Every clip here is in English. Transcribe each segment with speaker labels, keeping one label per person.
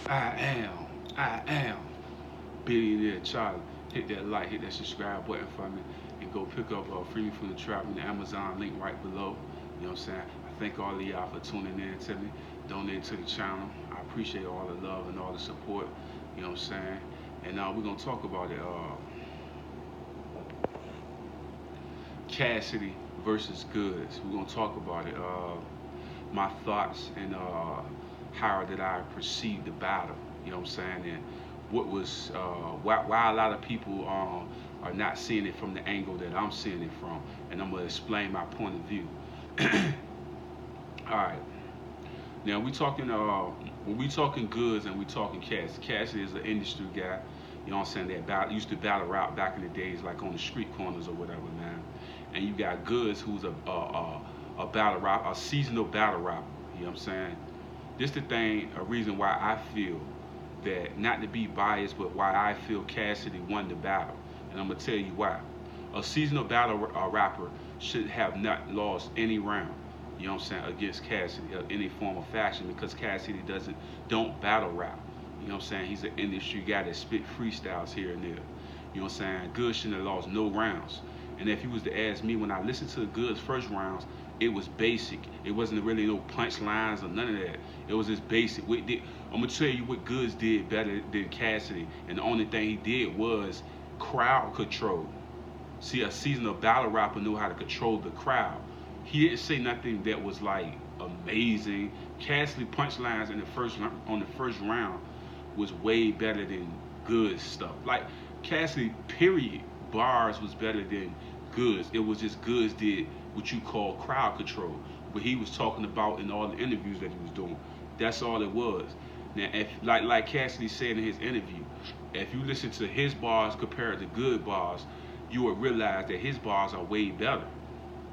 Speaker 1: I am billionaire Charlie. Hit that like, hit that subscribe button for me, and go pick up Free from the Trap in the Amazon link right below. You know what I'm saying? I thank all of y'all for tuning in to me, donating to the channel. I appreciate all the love and all the support. You know what I'm saying? And we're gonna talk about it. Cassidy versus Goodz. We're gonna talk about it. My thoughts and how did I perceive the battle. You know what I'm saying? And what was why a lot of people are not seeing it from the angle that I'm seeing it from, and I'm gonna explain my point of view. All right. Now we talking when we talking Goodz and we talking Cassidy. Cassidy is an industry guy. You know what I'm saying? That used to battle rap back in the days, like on the street corners or whatever, man. And you got Goodz, who's a battle rap, a seasonal battle rapper. You know what I'm saying? This the thing, a reason why I feel that, not to be biased, but why I feel Cassidy won the battle. And I'm gonna tell you why. A seasonal battle rapper should have not lost any round. You know what I'm saying, against Cassidy of any form of fashion, because Cassidy don't battle rap. You know what I'm saying? He's an industry guy that spit freestyles here and there. You know what I'm saying? Goodz shouldn't have lost no rounds. And if you was to ask me, when I listened to the Goodz first rounds, it was basic. It wasn't really no punchlines or none of that. It was just basic. I'm gonna tell you what Goodz did better than Cassidy, and the only thing he did was crowd control. See, a seasonal battle rapper knew how to control the crowd. He didn't say nothing that was like amazing. Cassidy punchlines in the first round was way better than Goodz stuff. Like Cassidy, period, bars was better than Goodz. It was just Goodz did what you call crowd control, what he was talking about in all the interviews that he was doing. That's all it was. Now, if like Cassidy said in his interview, if you listen to his bars compared to Goodz bars, you would realize that his bars are way better.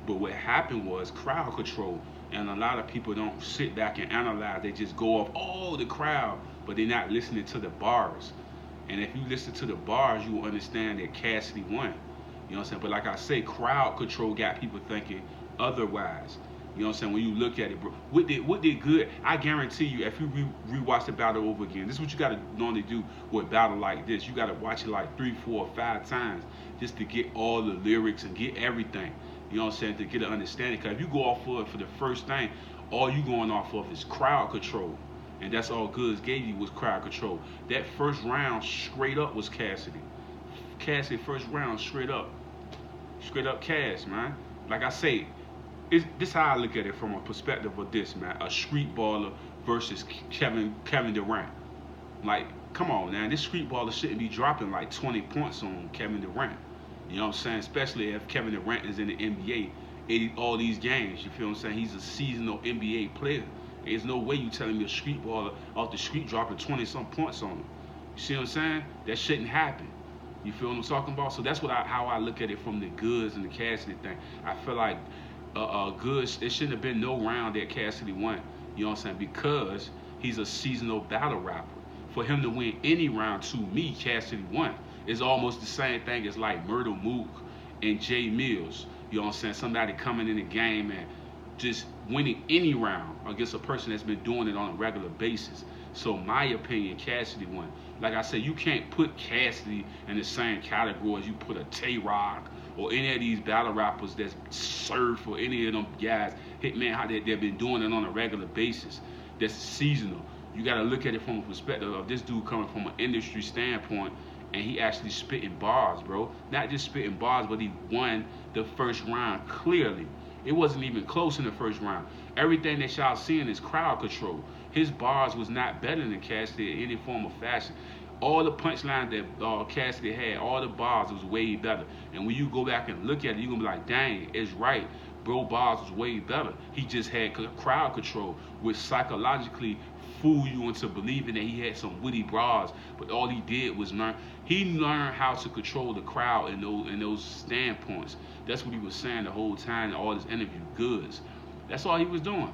Speaker 1: But what happened was crowd control, and a lot of people don't sit back and analyze. They just go off, oh, the crowd, but they're not listening to the bars. And if you listen to the bars, you will understand that Cassidy won. You know what I'm saying? But like I say, crowd control got people thinking otherwise. You know what I'm saying? When you look at it, bro, what did Good? I guarantee you, if you rewatch the battle over again, this is what you got to normally do with a battle like this. You got to watch it like 3, 4, 5 times just to get all the lyrics and get everything. You know what I'm saying? To get an understanding. Because if you go off for the first thing, all you going off of is crowd control. And that's all Goodz gave you was crowd control. That first round straight up was Cassidy. Cassidy first round straight up. Straight up Cass, man. Like I say, this how I look at it from a perspective of this, man. A street baller versus Kevin Durant. Like, come on, man. This street baller shouldn't be dropping like 20 points on Kevin Durant. You know what I'm saying? Especially if Kevin Durant is in the NBA all these games. You feel what I'm saying? He's a seasonal NBA player. There's no way you telling me a street baller off the street dropping 20-some points on him. You see what I'm saying? That shouldn't happen. You feel what I'm talking about? So that's how I look at it from the Goodz and the Cassidy thing. I feel like Goodz, it shouldn't have been no round that Cassidy won. You know what I'm saying? Because he's a seasonal battle rapper. For him to win any round, to me, Cassidy won. It's almost the same thing as like Myrtle Mook and Jay Mills. You know what I'm saying? Somebody coming in the game and just winning any round against a person that's been doing it on a regular basis. So my opinion, Cassidy won. Like I said, you can't put Cassidy in the same category as you put a Tay-Rock or any of these battle rappers that's served for any of them guys. Hitman, how they've been doing it on a regular basis. That's seasonal. You got to look at it from a perspective of this dude coming from an industry standpoint, and he actually spitting bars, bro. Not just spitting bars, but he won the first round clearly. It wasn't even close in the first round. Everything that y'all seeing is crowd control. His bars was not better than Cassidy in any form of fashion. All the punchlines that Cassidy had, all the bars was way better. And when you go back and look at it, you're going to be like, dang, it's right. Bro, bars was way better. He just had crowd control, which psychologically fool you into believing that he had some witty bras. But all he did was learned how to control the crowd in those standpoints. That's what he was saying the whole time in all this interview. Goodz. That's all he was doing.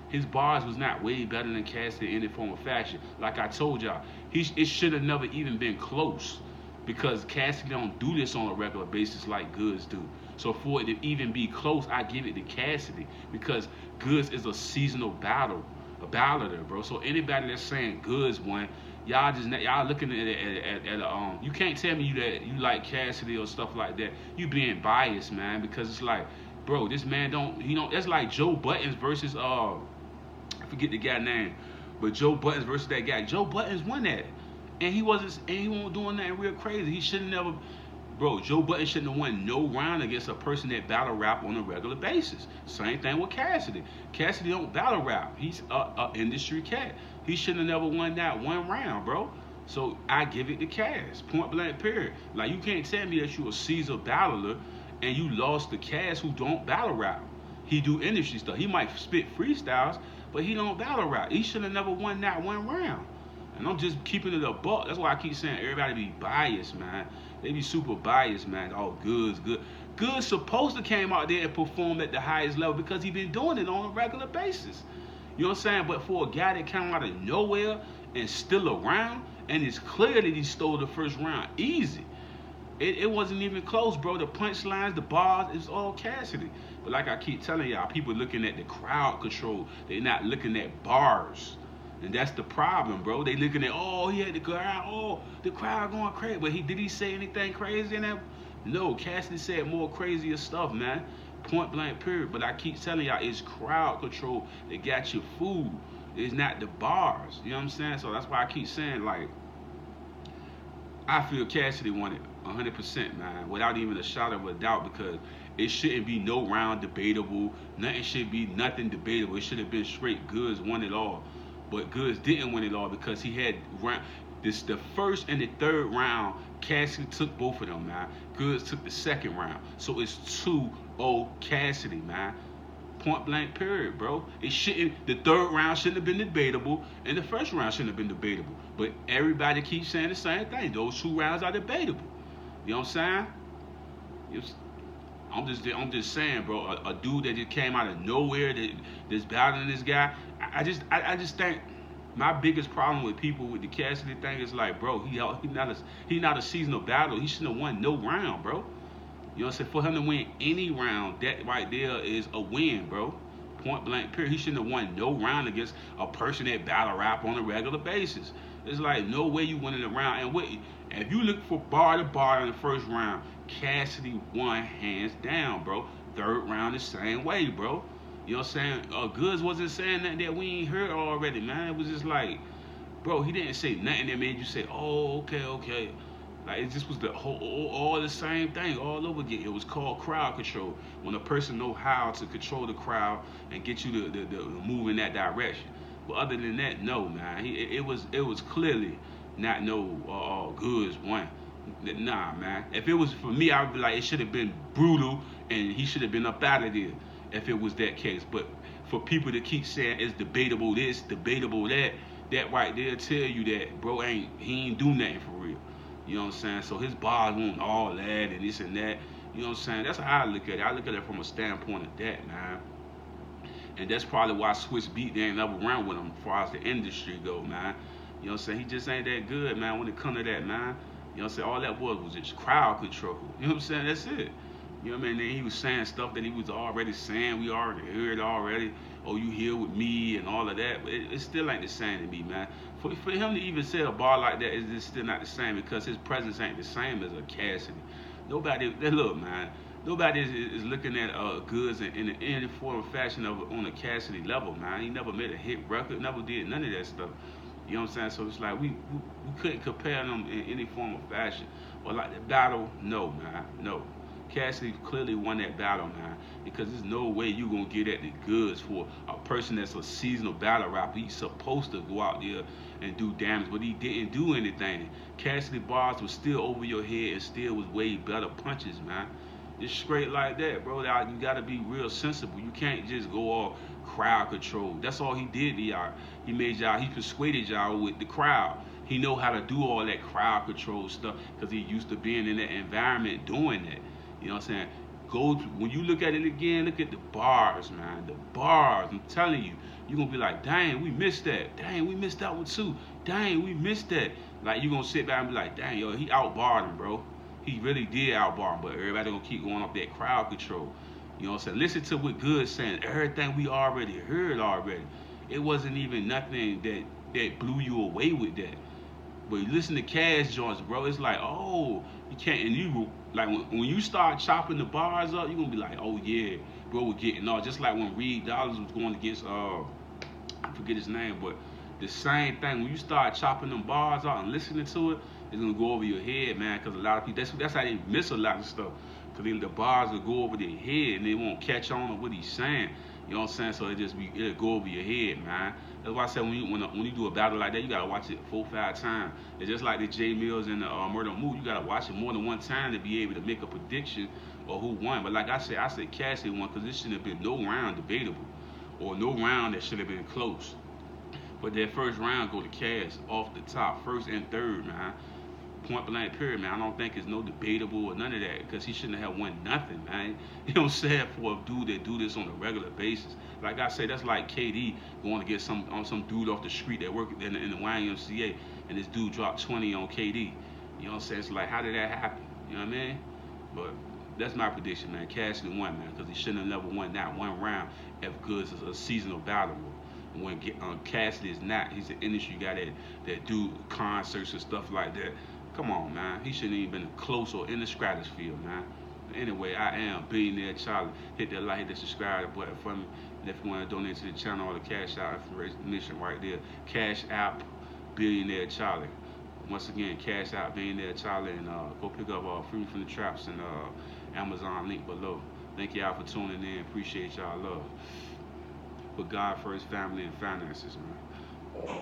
Speaker 1: His bars was not way better than Cassidy in any form of fashion. Like I told y'all, it should have never even been close, because Cassidy don't do this on a regular basis like Goodz do. So for it to even be close, I give it to Cassidy, because Goodz is a seasonal battle a battler, bro. So anybody that's saying Goodz won, y'all looking at you can't tell me that you like Cassidy or stuff like that. You being biased, man, because it's like, bro, this man don't he don't. That's like Joe Buttons versus I forget the guy name, but Joe Buttons versus that guy. Joe Buttons won that, and he wasn't doing nothing real crazy. He shouldn't never. Bro, Joe Button shouldn't have won no round against a person that battle rap on a regular basis. Same thing with Cassidy. Cassidy don't battle rap. He's a industry cat. He shouldn't have never won that one round, bro. So I give it to Cass. Point blank, period. Like, you can't tell me that you a Caesar battler and you lost to Cass, who don't battle rap. He do industry stuff. He might spit freestyles, but he don't battle rap. He should have never won that one round. And I'm just keeping it a buck. That's why I keep saying everybody be biased, man. They be super biased, man. Oh, Goodz, good. Goodz supposed to came out there and perform at the highest level because he been doing it on a regular basis. You know what I'm saying? But for a guy that came out of nowhere and still around, and it's clear that he stole the first round easy. It wasn't even close, bro. The punchlines, the bars, it's all Cassidy. But like I keep telling y'all, people looking at the crowd control. They're not looking at bars. And that's the problem, bro. They looking at, oh, he had the crowd, oh, the crowd going crazy. But did he say anything crazy in that? No, Cassidy said more crazier stuff, man. Point blank, period. But I keep telling y'all, it's crowd control that got your food. It's not the bars. You know what I'm saying? So that's why I keep saying, like, I feel Cassidy won it 100%, man, without even a shot of a doubt, because it shouldn't be no round debatable. Nothing should be nothing debatable. It should have been straight Goodz won it all. But Goodz didn't win it all because he had the first and the third round. Cassidy took both of them, man. Goodz took the second round, so it's 2-0 Cassidy, man. Point blank, period, bro. It shouldn't. The third round shouldn't have been debatable, and the first round shouldn't have been debatable. But everybody keeps saying the same thing. Those two rounds are debatable. You know what I'm saying? I'm just saying, bro. A dude that just came out of nowhere that's battling this guy. I just think my biggest problem with people with the Cassidy thing is like, bro, he not a seasonal battle. He shouldn't have won no round, bro. You know what I'm saying? For him to win any round, that right there is a win, bro. Point blank, period. He shouldn't have won no round against a person that battle rap on a regular basis. It's like, no way you winning a round. And if you look for bar to bar in the first round, Cassidy won hands down, bro. Third round the same way, bro. You know what I'm saying? Goodz wasn't saying nothing that we ain't heard already, man. It was just like, bro, he didn't say nothing that made you say, oh, okay. Like, it just was all the same thing all over again. It was called crowd control. When a person know how to control the crowd and get you to move in that direction. But other than that, no, man. It was clearly not no Goodz won. Nah, man. If it was for me, I would be like, it should have been brutal and he should have been up out of there if it was that case. But for people to keep saying it's debatable this, debatable that right there tell you that, bro, he ain't do nothing for real. You know what I'm saying? So his bars won't all that and this and that. You know what I'm saying? That's how I look at it. I look at it from a standpoint of that, man. And that's probably why Swiss Beat, they ain't never run with him as far as the industry go, man. You know what I'm saying? He just ain't that good, man, when it come to that, man. You know what I'm saying? All that was just crowd control. You know what I'm saying? That's it. You know what I mean? Then he was saying stuff that he was already saying. We already heard already. Oh, you here with me and all of that. But it still ain't the same to me, man. For him to even say a bar like that is still not the same because his presence ain't the same as a Cassidy. Look, man. Nobody is looking at Goodz in any form or fashion on a Cassidy level, man. He never made a hit record, never did none of that stuff. You know what I'm saying? So it's like we couldn't compare them in any form or fashion. But like the battle, no, man, no. Cassidy clearly won that battle, man, because there's no way you gonna get at the Goodz for a person that's a seasonal battle rapper. He's supposed to go out there and do damage, but he didn't do anything. Cassidy bars was still over your head and still was way better punches, man. It's straight like that, bro. You gotta be real sensible. You can't just go all crowd control. That's all he did to y'all. He persuaded y'all with the crowd. He know how to do all that crowd control stuff because he used to being in that environment doing that. You know what I'm saying? When you look at it again, look at the bars, man. The bars, I'm telling you, you're going to be like, dang, we missed that. Dang, we missed that one too. Dang, we missed that. Like, you're going to sit back and be like, dang, yo, he outbarred him, bro. He really did outbar him, but everybody going to keep going off that crowd control. You know what I'm saying? Listen to what Goodz saying. Everything we already heard already. it wasn't even nothing that blew you away with that. But you listen to Cash joints, bro, it's like, oh, you can't, and you like when you start chopping the bars up, you're gonna be like, oh yeah, bro, we're getting all just like when Reed Dollars was going against I forget his name, but the same thing when you start chopping them bars out and listening to it, it's gonna go over your head, man. Because a lot of people, that's how they miss a lot of stuff. Because the bars will go over their head and they won't catch on to what he's saying. You know what I'm saying? So it'll go over your head, man. That's why I said when you do a battle like that, you gotta watch it 4 or 5 times. It's just like the J Mills and the Murder Mood. You gotta watch it more than one time to be able to make a prediction or who won. But like I said Cassidy won because this shouldn't have been no round debatable or no round that should have been close. But that first round go to Cash off the top, first and third, man. Point blank period, man. I don't think it's no debatable or none of that because he shouldn't have won nothing, man. You know what I'm saying? For a dude that do this on a regular basis. Like I said, that's like KD going to get some dude off the street that work in the YMCA and this dude dropped 20 on KD. You know what I'm saying? It's like, how did that happen? You know what I mean? But that's my prediction, man. Cassidy won, man, because he shouldn't have never won that one round if Goodz is a seasonal battler. When Cassidy is not, he's an industry guy that do concerts and stuff like that. Come on, man. He shouldn't even been close or in the stratosphere, man. Anyway, I am Billionaire Charlie. Hit that like, hit that subscribe button for me. And if you want to donate to the channel, all the cash out information right there. Cash App Billionaire Charlie. Once again, Cash Out Billionaire Charlie, and go pick up Freedom from the Traps and Amazon link below. Thank y'all for tuning in. Appreciate y'all love. Put God first, family, and finances, man.